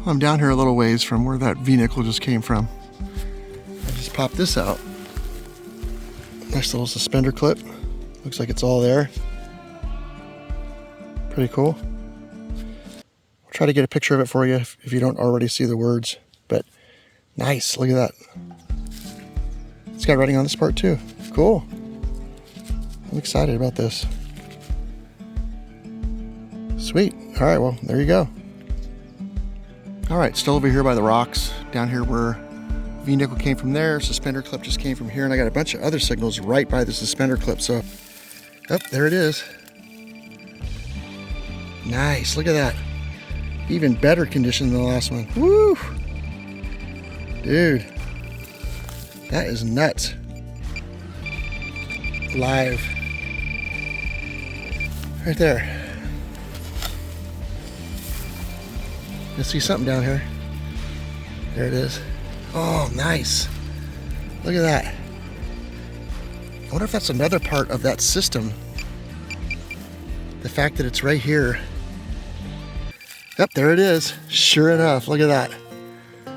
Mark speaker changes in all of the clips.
Speaker 1: I'm down here a little ways from where that V-nickel just came from. I just popped this out. Nice little suspender clip. Looks like it's all there. Pretty cool. I'll try to get a picture of it for you if you don't already see the words. But nice, look at that. It's got writing on this part too. Cool. I'm excited about this. Sweet. All right, well, there you go. All right, still over here by the rocks, down here where V-nickel came from there, suspender clip just came from here, and I got a bunch of other signals right by the suspender clip. So, oh, there it is. Nice, look at that. Even better condition than the last one. Woo! Dude, that is nuts. Live. Right there. You see something down here. There it is. Oh, nice. Look at that. I wonder if that's another part of that system. The fact that it's right here. Yep, there it is. Sure enough, look at that.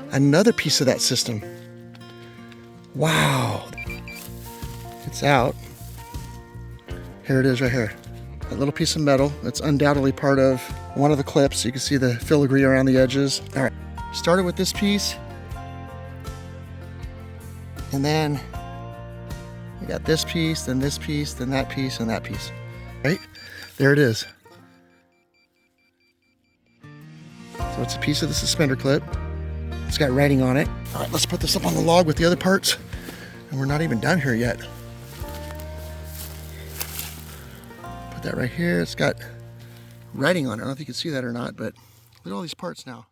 Speaker 1: Another piece of that system. Wow. It's out. Here it is right here. That little piece of metal. It's undoubtedly part of one of the clips. You can see the filigree around the edges. All right, started with this piece. And then we got this piece, then this piece, then that piece, and that piece. Right? There it is. So it's a piece of the suspender clip. It's got writing on it. All right, let's put this up on the log with the other parts. And we're not even done here yet. Put that right here. It's got writing on it. I don't know if you can see that or not, but look at all these parts now.